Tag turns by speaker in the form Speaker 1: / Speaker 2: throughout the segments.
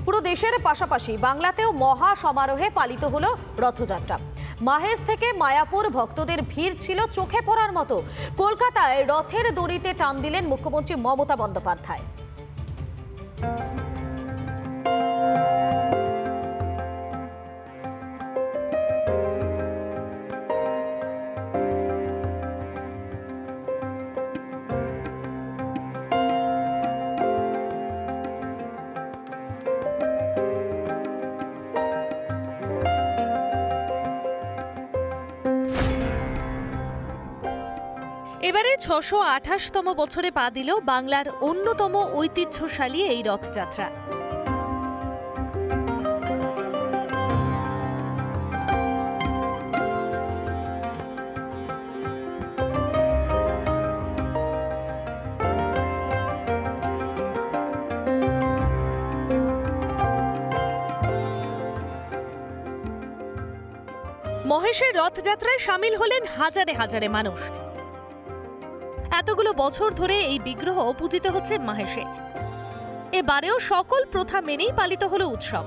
Speaker 1: পুরো দেশের পাশাপাশি বাংলাতেও মহা সমারোহে পালিত হলো রথযাত্রা। মাহেশ থেকে মায়াপুর ভক্তদের ভিড় ছিল চোখে পড়ার মতো। কলকাতায় রথের দড়িতে টান দিলেন মুখ্যমন্ত্রী মমতা বন্দ্যোপাধ্যায়।
Speaker 2: এবারে ৬২৮তম বছরে পা দিল বাংলার অন্যতম ঐতিহ্যশালী এই রথযাত্রা। মহেশের রথযাত্রায় সামিল হলেন হাজারে হাজারে মানুষ। এতগুলো বছর ধরে এই বিগ্রহ পূজিত হচ্ছে মাহেশে। এবারেও সকল প্রথা মেনেই পালিত হলো উৎসব।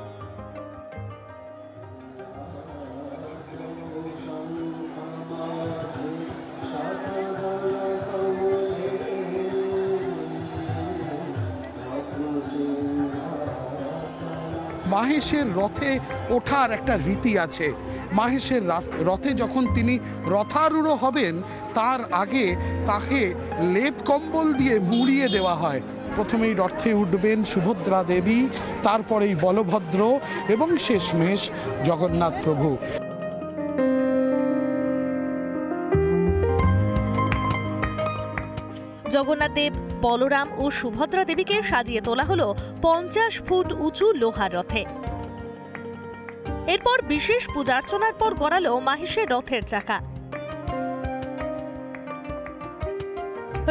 Speaker 3: মাহেশের রথে ওঠার একটা রীতি আছে। মাহেশের রথে যখন তিনি রথারূঢ় হবেন তার আগে তাকে লেপ কম্বল দিয়ে মুড়িয়ে দেওয়া হয়। প্রথমেই রথে উঠবেন সুভদ্রা দেবী, তারপরেই বলভদ্র এবং শেষমেশ জগন্নাথ প্রভু।
Speaker 2: জগন্নাথ দেব, বলরাম ও সুভদ্রা দেবীকে সাজিয়ে তোলা হলো 50 ফুট উঁচু লোহার রথে। এরপর বিশেষ পূজার্চনার পর গড়ালো মাহেশের রথের চাকা।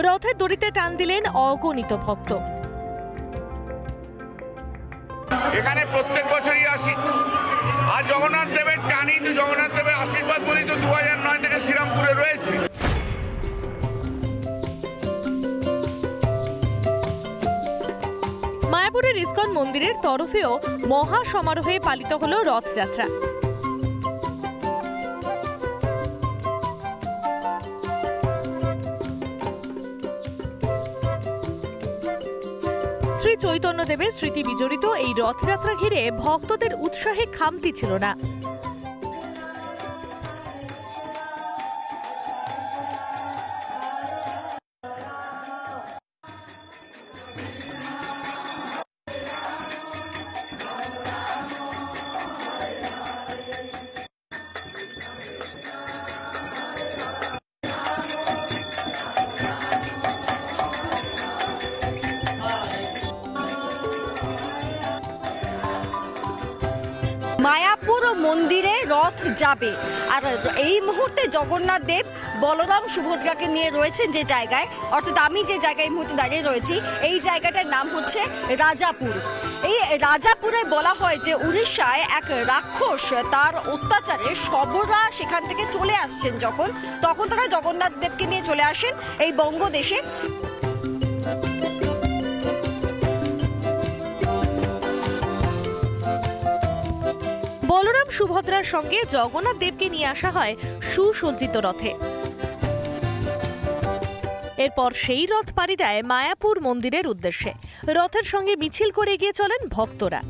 Speaker 2: রথের দড়িতে টান দিলেন অগণিত ভক্ত।
Speaker 4: এখানে প্রত্যেক বছরই আসি, আর জগন্নাথ দেবের টানি, জগন্নাথ দেবের আশীর্বাদ বলি তো 2009 থেকে শ্রীরামপুরে রয়েছে।
Speaker 2: মায়াপুরের ইস্কন মন্দিরের তরফেও মহা সমারোহে পালিত হলো রথযাত্রা। শ্রী চৈতন্য দেবের স্মৃতি বিজড়িত এই রথযাত্রা ঘিরে ভক্তদের উৎসাহে খামতি ছিল না।
Speaker 5: মায়াপুর মন্দিরে রথ যাবে, আর এই মুহূর্তে জগন্নাথ দেব, বলরাম, সুভদ্রাকে নিয়ে রয়েছেন যে জায়গায়, অর্থাৎ আমি যে জায়গায় এই মুহূর্তে দাঁড়িয়ে রয়েছি এই জায়গাটার নাম হচ্ছে রাজাপুর। এই রাজাপুরে বলা হয় যে উড়িষ্যায় এক রাক্ষস তার অত্যাচারে শবরা সেখান থেকে চলে আসছেন, তখন তারা জগন্নাথ দেবকে নিয়ে চলে আসেন এই বঙ্গদেশে।
Speaker 2: বলরাম সুভদ্রার সঙ্গে জগন্নাথ দেবকে নিয়ে আসা হয় সুসজ্জিত রথে। এরপর সেই রথ পাড়ি দেয় মায়াপুর মন্দিরের উদ্দেশ্যে। রথের সঙ্গে মিছিল করে এগিয়ে চলেন ভক্তরা।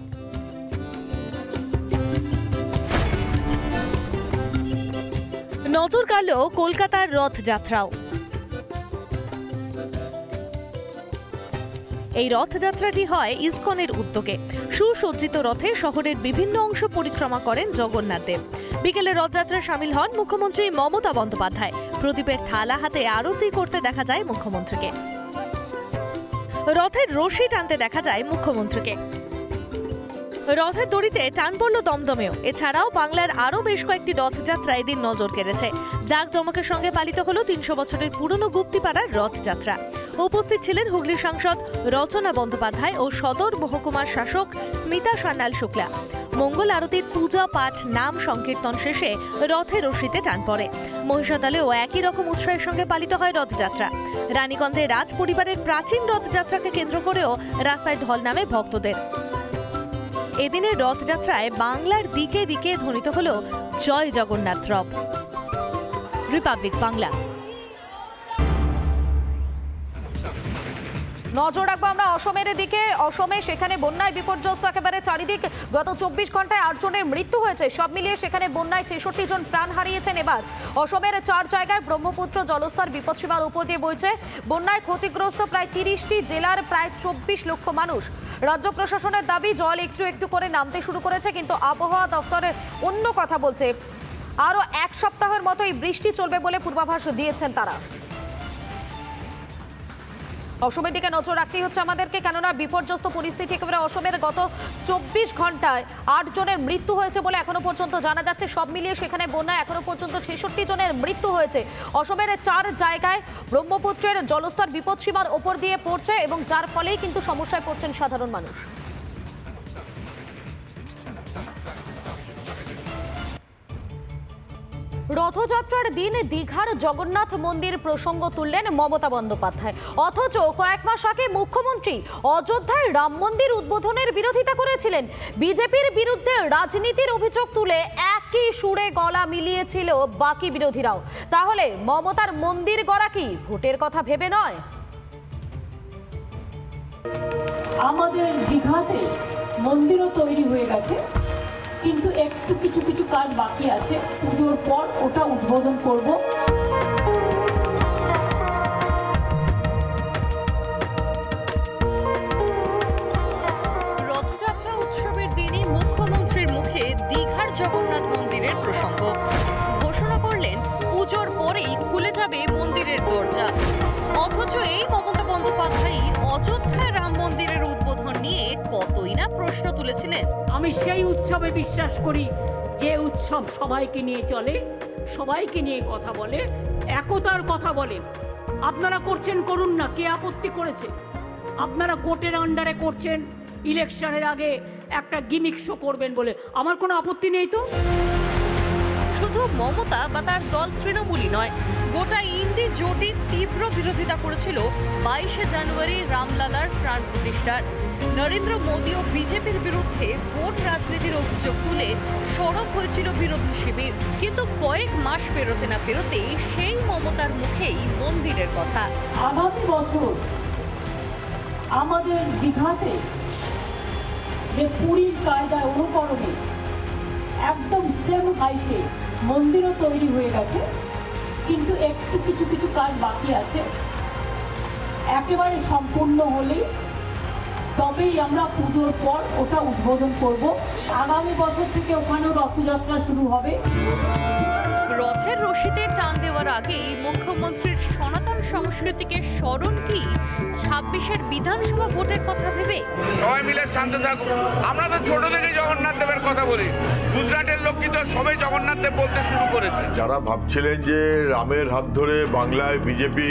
Speaker 2: নজর কাড়ল কলকাতার রথযাত্রাও। এই রথযাত্রাটি হয় ইসকনের উদ্যোগে। সুসজ্জিত রথে শহরের বিভিন্ন অংশ পরিক্রমা করেন জগন্নাথ দেব। বিকেলে রথযাত্রায় সামিল হন মুখ্যমন্ত্রী মমতা বন্দ্যোপাধ্যায়। প্রদীপের থালা হাতে আরতি করতে দেখা যায় মুখ্যমন্ত্রীকে। রথের রশি টানতে দেখা যায় মুখ্যমন্ত্রীকে। রথের দড়িতে টান পড়ল দমদমেও। এছাড়াও বাংলার আরও বেশ কয়েকটি রথযাত্রা এদিন নজর কেড়েছে। জাঁকজমকের সঙ্গে পালিত হলো 300 বছরের পুরনো গুপ্তিপাড়ার রথযাত্রা। উপস্থিত ছিলেন হুগলির সাংসদ রচনা বন্দ্যোপাধ্যায় ও সদর মহকুমার শাসক স্মিতা সান্যাল শুক্লা। মঙ্গল আরতির পূজা পাঠ, নাম সংকীর্তন শেষে রথের রশিতে টান পড়ে। মহিষাদলেও একই রকম উৎসাহের সঙ্গে পালিত হয় রথযাত্রা। রানীগঞ্জে রাজ পরিবারের প্রাচীন রথযাত্রাকে কেন্দ্র করেও রাস্তায় ঢল নামে ভক্তদের। এদিনের রথযাত্রায় বাংলার দিকে দিকে ধ্বনিত হলো জয় জগন্নাথ রব। রিপাবলিক বাংলা।
Speaker 1: নজর রাখবো আমরা অসমের দিকে। অসমে সেখানে বন্যায় বিপর্যস্ত একেবারে চারিদিক। গত 24 ঘন্টায় 8 জনের মৃত্যু হয়েছে। সব মিলিয়ে সেখানে বন্যায় 66 জন প্রাণ হারিয়েছেন। এবার অসমের 4 জায়গায় ব্রহ্মপুত্র জলস্তর বিপদসীমার উপর দিয়ে বইছে। বন্যায় ক্ষতিগ্রস্ত প্রায় 30টি জেলার প্রায় 24 লক্ষ মানুষ। রাজ্য প্রশাসনের দাবি জল একটু একটু করে নামতে শুরু করেছে, কিন্তু আবহাওয়া দপ্তরে অন্য কথা বলছে। আরও 1 সপ্তাহের মতো এই বৃষ্টি চলবে বলে পূর্বাভাস দিয়েছেন তারা। অসমের দিকে নজর রাখতেই হচ্ছে আমাদেরকে, কেননা বিপর্যস্ত পরিস্থিতি একেবারে অসমের। গত 24 ঘন্টায় 8 জনের মৃত্যু হয়েছে বলে এখনো পর্যন্ত জানা যাচ্ছে। সব মিলিয়ে সেখানে বন্যায় এখনো পর্যন্ত 66 জনের মৃত্যু হয়েছে। অসমের 4 জায়গায় ব্রহ্মপুত্রের জলস্তর বিপদসীমার ওপর দিয়ে পড়ছে এবং যার ফলেই কিন্তু সমস্যায় পড়ছেন সাধারণ মানুষ। রথযাত্রার দিন দীঘার জগন্নাথ মন্দির প্রসঙ্গ তুললেন মমতা বন্দ্যোপাধ্যায়, অথচ কয়েক মাস আগে মুখ্যমন্ত্রী অযোধ্যায় রাম মন্দির উদ্বোধনের বিরোধিতা করেছিলেন। বিজেপির বিরুদ্ধে রাজনীতির অভিযোগ তুলে একই সুরে গলা মিলিয়েছিল বাকি বিরোধীরাও। তাহলে মমতার মন্দির গড়া কি ভোটের কথা ভেবে নয়?
Speaker 6: আমাদের দীঘাতে মন্দিরও তৈরি হয়ে গেছে, কিন্তু একটু কিছু কিছু কাজ বাকি আছে। পুজোর পর ওটা উদ্বোধন করব।
Speaker 2: রথযাত্রা উৎসবের দিনই মুখ্যমন্ত্রীর মুখে দীঘার জগন্নাথ মন্দিরের প্রসঙ্গ। ঘোষণা করলেন পুজোর পরেই খুলে যাবে মন্দিরের দরজা। অথচ এই মমতা বন্দ্যোপাধ্যায় অযোধ্যায় রাম মন্দিরের উদ্বোধন নিয়ে কতই না প্রশ্ন তুলেছিলেন।
Speaker 6: আমি সেই উৎসবে বিশ্বাস করি যে উৎসব সবাইকে নিয়ে চলে, সবাইকে নিয়ে কথা বলে, একতার কথা বলে। আপনারা করছেন, করুন না, কে আপত্তি করেছে? আপনারা কোর্টের আন্ডারে করছেন, ইলেকশনের আগে একটা গিমিক শো করবেন বলে আমার কোনো আপত্তি নেই তো।
Speaker 2: শুধু মমতা বা তার দল তৃণমূলই নয়, গোটা ইন্ডি জোটের তীব্র বিরোধিতা করেছিল 22শে জানুয়ারি রামলালার প্রাণ প্রতিষ্ঠার। নরেন্দ্র মোদী ও বিজেপির বিরুদ্ধে ভোট রাজনীতির অভিযোগ তুলে সরব হয়েছিল বিরোধী শিবির। কিন্তু কয়েক মাস পেরোতে না পেরোতেই সেই মমতার মুখেই মন্দিরের কথা।
Speaker 6: আগামী বছর আমাদের দীঘাতে যে পুরীর কায়দায় অনুকরণে একদম সেম হাইটে মন্দিরও তৈরি হয়ে গেছে, কিন্তু একটু কিছু কিছু কাজ বাকি আছে। একেবারে সম্পূর্ণ হলেই তবেই আমরা পুজোর পর ওটা উদ্বোধন করব। আগামী বছর থেকে ওখানেও রথযাত্রা শুরু হবে।
Speaker 2: রথের রশিতে টান দেওয়ার আগেই মুখ্যমন্ত্রীর সনাতন সংস্কৃতিকে স্মরণ কি 26-এর বিধানসভা ভোটের কথা ভেবে?
Speaker 4: সবাই মিলে শান্ত থাকুন। আমরা তো ছোট থেকে জগন্নাথ দেবের কথা বলি। গুজরাটের লোক কিন্তু সবাই জগন্নাথ দেব বলতে শুরু করেছে।
Speaker 7: যারা ভাবছিলেন যে রামের হাত ধরে বাংলায় বিজেপি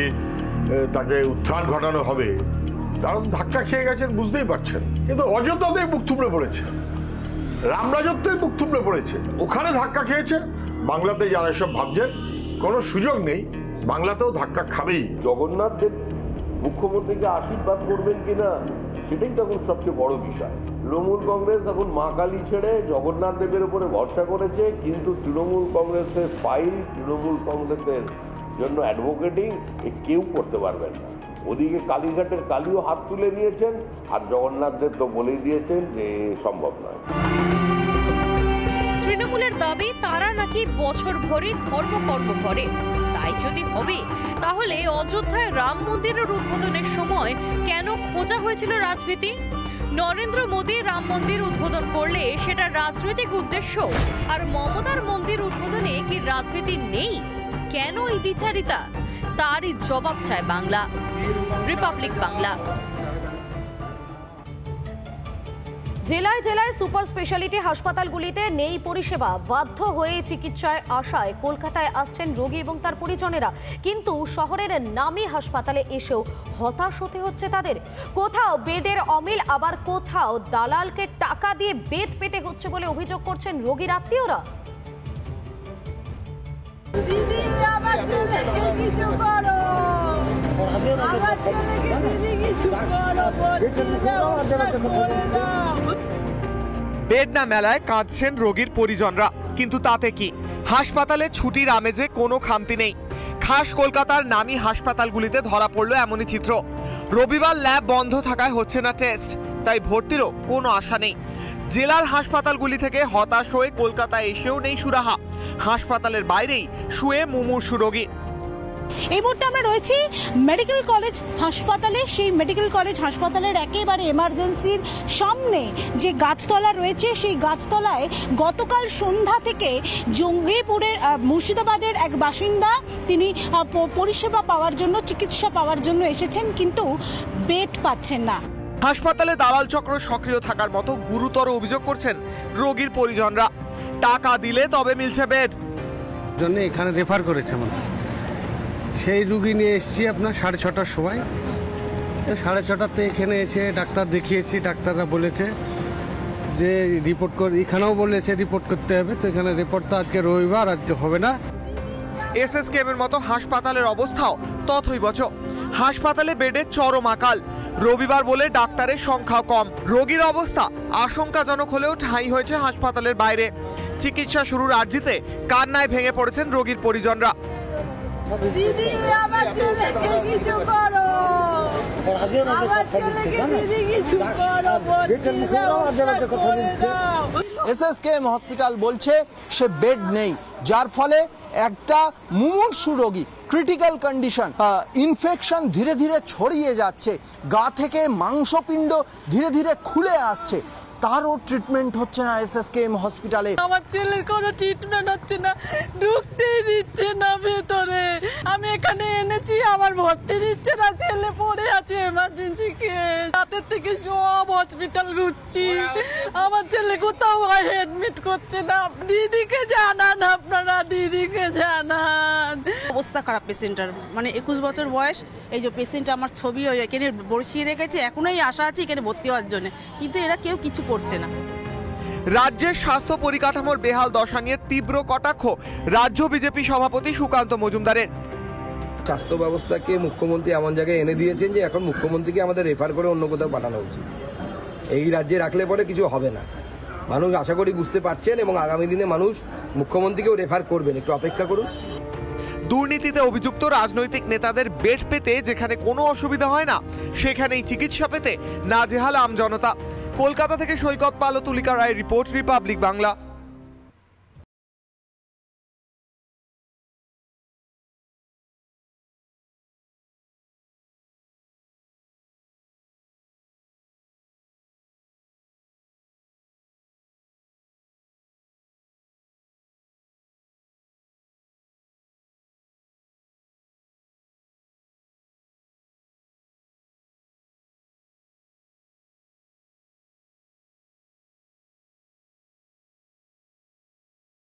Speaker 7: তাকে উত্থান ঘটানো হবে, তারা ধাক্কা খেয়ে গেছেন, বুঝতেই পারছেন। কিন্তু অযোধ্যাতেই বুক থুবড়ে পড়েছে, রামরাজত্বেই বুক থুবড়ে পড়েছে। ওখানে ধাক্কা খেয়েছে। বাংলাতে যারা এসব ভাবছেন কোনো সুযোগ নেই, বাংলাতেও ধাক্কা খাবেই।
Speaker 8: জগন্নাথ দেব মুখ্যমন্ত্রীকে আশীর্বাদ করবেন কিনা সেটাই তখন সবচেয়ে বড় বিষয়। তৃণমূল কংগ্রেস এখন মা কালী ছেড়ে জগন্নাথ দেবের উপরে ভরসা করেছে, কিন্তু তৃণমূল কংগ্রেসের ফাইল, তৃণমূল কংগ্রেসের জন্য অ্যাডভোকেটিং কেউ করতে পারবেন না। ওদিকে কালীঘাটের কালীও হাত তুলে নিয়েছেন, আর জগন্নাথ দেব তো বলেই দিয়েছেন যে সম্ভব নয়।
Speaker 2: তৃণমূলের দাবি তারা নাকি বছর ভরে ধর্মকর্ম করে। তাই যদি হবে, তাহলে অযোধ্যায় রাম মন্দিরের উদ্বোধনের সময় কেন খোঁজা হয়েছিল রাজনীতি? নরেন্দ্র মোদী রাম মন্দির উদ্বোধন করলে সেটা রাজনৈতিক উদ্দেশ্য, আর মমতার মন্দির উদ্বোধনে কি রাজনীতি নেই? কেন এই দ্বিচারিতা? তারই জবাব চায় বাংলা। রিপাবলিক বাংলা।
Speaker 1: জেলায় জেলায় সুপার স্পেশালিটি হাসপাতালগুলিতে নেই পরিষেবা। বাধ্য হয়ে চিকিৎসায় আশায় কলকাতায় আসছেন রোগী এবং তার পরিজনেরা, কিন্তু শহরের নামী হাসপাতালে এসেও হতাশ হতে হচ্ছে তাদের। কোথাও বেডের অমিল, আবার কোথাও দালালকে টাকা দিয়ে বেড পেতে হচ্ছে বলে অভিযোগ করছেন রোগীর আত্মীয়রা।
Speaker 9: বেড না মেলায় কাঁদছেন রোগীর পরিজনরা, কিন্তু তাতে কি? হাসপাতালে ছুটির আমেজে কোনো খামতি নেই। খাস কলকাতার নামী হাসপাতালগুলিতে ধরা পড়ল এমনই চিত্র। রবিবার ল্যাব বন্ধ থাকায় হচ্ছে না টেস্ট, তাই ভর্তিরও কোনো আশা নেই। জেলার হাসপাতালগুলি থেকে হতাশ হয়ে কলকাতায় এসেও নেই সুরাহা। হাসপাতালের বাইরেই শুয়ে মুমূর্ষু রোগী।
Speaker 10: এই মুহূর্তে আমরা রয়েছি মেডিকেল কলেজ হাসপাতালে। সেই মেডিকেল কলেজ হাসপাতালের একেবারে এমার্জেন্সির সামনে যে গাছতলা রয়েছে, সেই গাছতলায় গতকাল সন্ধ্যা থেকে জঙ্গিপুরের মুর্শিদাবাদের এক বাসিন্দা তিনি পরিষেবা পাওয়ার জন্য, চিকিৎসা পাওয়ার জন্য এসেছেন, কিন্তু বেড পাচ্ছেন না।
Speaker 9: হাসপাতালে দালাল চক্র সক্রিয় থাকার মতো গুরুতর অভিযোগ করছেন রোগীর পরিজনরা। টাকা দিলে তবে মিলছে বেড।
Speaker 11: জন্য এখানে রেফার করেছে আমাদের। সেই রুগী নিয়ে এসেছি আপনার 6:30টার সময়। 6:30টাতে এখানে এসে ডাক্তার দেখিয়েছি। ডাক্তাররা বলেছে যে রিপোর্ট এখানেও বলেছে রিপোর্ট করতে হবে। তো এখানে রিপোর্ট তো আজকে রবিবার, আজকে হবে না।
Speaker 9: এসএসকেএমের মতো হাসপাতালের অবস্থাও তথৈবচ। হাসপাতালে বেডের চরম আকাল। রবিবার বলে ডাক্তারের সংখ্যা কম। রোগীর অবস্থা আশঙ্কাজনক হলেও ঠাঁই হয়েছে হাসপাতালের বাইরে। চিকিৎসা শুরুর আর্জিতে কান্নায় ভেঙে পড়েছেন রোগীর পরিজনরা।
Speaker 12: দিদি, আমার ছেলেকে কিছু করো, আমার ছেলেকে দিদি কিছু করো।
Speaker 13: এসএসকেএম হসপিটাল বলছে সে বেড নেই, যার ফলে একটা মুমূর্ষু রোগী, ক্রিটিক্যাল কন্ডিশন, ইনফেকশন ধীরে ধীরে ছড়িয়ে যাচ্ছে, গা থেকে মাংসপিণ্ড ধীরে ধীরে খুলে আসছে, তারও ট্রিটমেন্ট হচ্ছে না এসএসকেএম হসপিটালে।
Speaker 12: আমার ছেলের কোনো ট্রিটমেন্ট হচ্ছে না, ঢুকতেই দিচ্ছে না ভেতরে। আমি এখানে এনেছি, আমার ভর্তি দিচ্ছে না, ছেলে পড়ে আছে এমার্জেন্সি কেস। রাতের থেকে সব হসপিটাল ঘুরছি, আমার ছেলে কোথাও অ্যাডমিট করছে না। দিদিকে জানান, আপনারা দিদিকে জানান।
Speaker 14: অবস্থা খারাপ পেশেন্টার, মানে 21 বছর বয়স। এই যে পেশেন্ট আমার ছবি এখানে বসিয়ে রেখেছে, এখনোই আশা আছে এখানে ভর্তি হওয়ার জন্য, কিন্তু এরা কেউ কিছু করছে না।
Speaker 9: রাজ্যের স্বাস্থ্য পরিকাঠামোর বেহাল দশা নিয়ে তীব্র কটাক্ষ রাজ্য বিজেপি সভাপতি সুকান্ত মজুমদারের।
Speaker 15: স্বাস্থ্য ব্যবস্থাকে মুখ্যমন্ত্রী এমন জায়গায় এনে দিয়েছেন যে এখন মুখ্যমন্ত্রীকে আমাদের রেফার করে অন্য কোথাও পাঠানো উচিত। এই রাজ্যে রাখলে পরে কিছু হবে না। মানুষ আশা করি বুঝতে পারছেন এবং আগামী দিনে মানুষ মুখ্যমন্ত্রীকেও রেফার করবেন। একটু অপেক্ষা করুন।
Speaker 9: দুর্নীতিতে অভিযুক্ত রাজনৈতিক নেতাদের বেড পেতে যেখানে কোনো অসুবিধা হয় না, সেখানেই চিকিৎসা পেতে নাজেহাল আমজনতা। কলকাতা থেকে সৈকত পাল ও তুলিকা রায়ের রিপোর্ট, রিপাবলিক বাংলা।